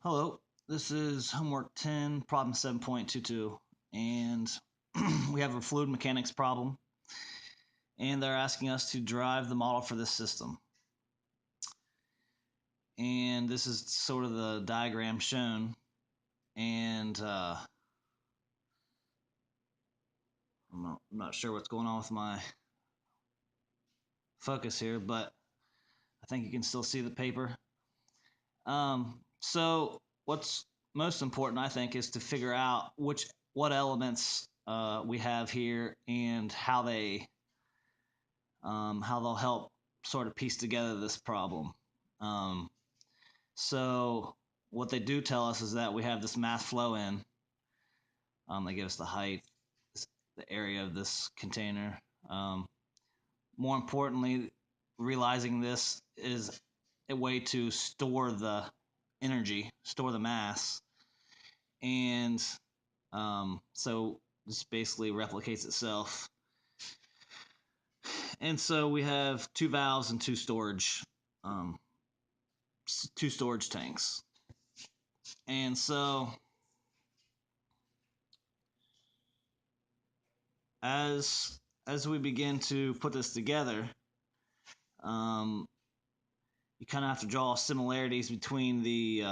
Hello, this is homework 10, problem 7.22, and we have a fluid mechanics problem, and they're asking us to drive the model for this system. And this is sort of the diagram shown, and I'm not sure what's going on with my focus here, but I think you can still see the paper. So what's most important, I think, is to figure out what elements we have here and how they'll help sort of piece together this problem. Um, so what they do tell us is that we have this mass flow in. They give us the height, the area of this container. More importantly, realizing this is a way to store the energy, store the mass, and so this basically replicates itself. And so we have two valves and um, two storage tanks. And so as we begin to put this together, um, you kind of have to draw similarities between the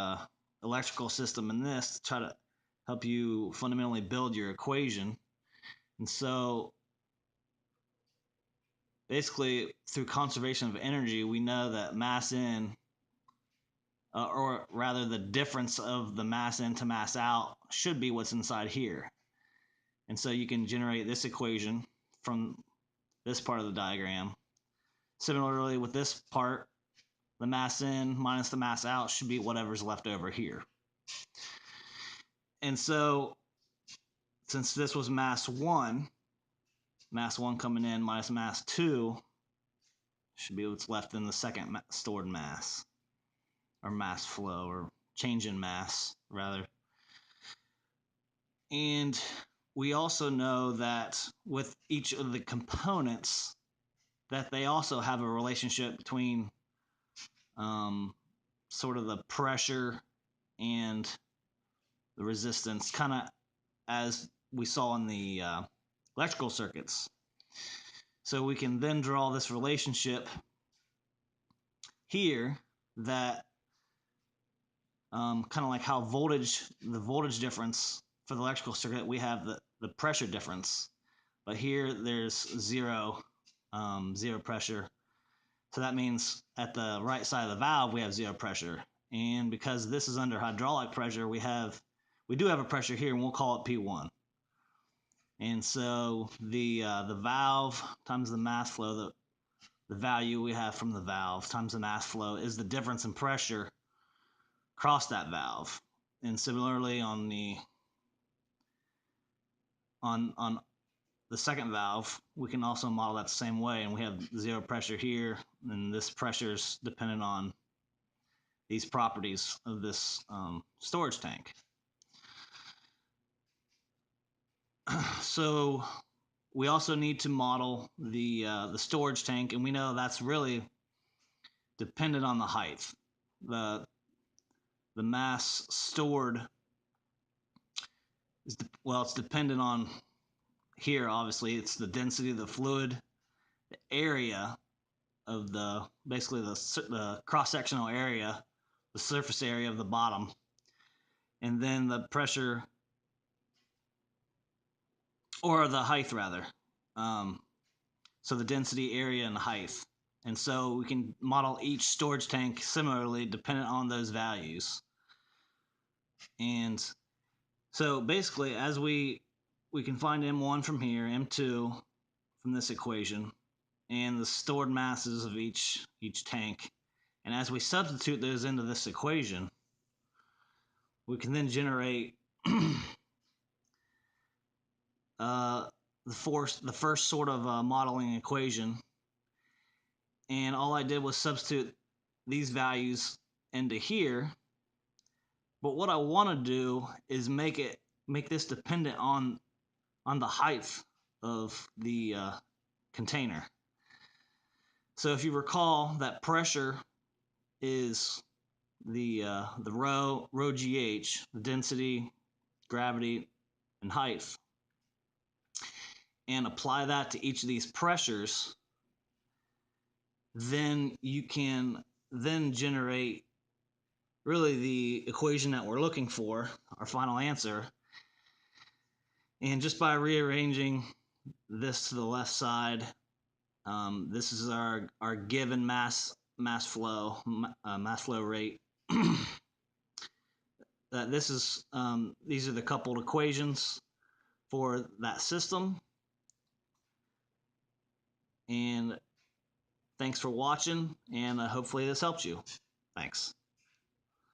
electrical system and this to try to help you fundamentally build your equation. And so basically through conservation of energy, we know that mass in, or rather the difference of the mass in to mass out, should be what's inside here. And so you can generate this equation from this part of the diagram. Similarly, with this part, the mass in minus the mass out should be whatever's left over here. And so, since this was mass 1 coming in minus mass 2 should be what's left in the second stored mass, or mass flow, or change in mass, rather. And we also know that with each of the components, that they also have a relationship between sort of the pressure and the resistance, kind of as we saw in the electrical circuits. So we can then draw this relationship here that kind of like how the voltage difference for the electrical circuit, we have the pressure difference. But here there's zero pressure. So that means at the right side of the valve, we have zero pressure. And because this is under hydraulic pressure, we do have a pressure here, and we'll call it P1. And so the valve times the mass flow, the value we have from the valve times the mass flow is the difference in pressure across that valve. And similarly on the second valve, we can also model that the same way, and we have zero pressure here, and this pressure is dependent on these properties of this storage tank. So we also need to model the storage tank, and we know that's really dependent on the height. The mass stored is it's dependent on, here obviously it's the density of the fluid, the area of basically the cross-sectional area, the surface area of the bottom, and then the pressure, or the height rather. So the density, area, and height. And so we can model each storage tank similarly dependent on those values. And so basically, as we can find M1 from here, M2 from this equation, and the stored masses of each tank. And as we substitute those into this equation, we can then generate the first sort of modeling equation. And all I did was substitute these values into here. But what I want to do is make this dependent on the height of the container. So if you recall that pressure is the rho gh, the density, gravity, and height, and apply that to each of these pressures, then you can then generate really the equation that we're looking for, our final answer. And just by rearranging this to the left side, this is our given mass flow rate. This is these are the coupled equations for that system. And thanks for watching, and hopefully this helps you. Thanks.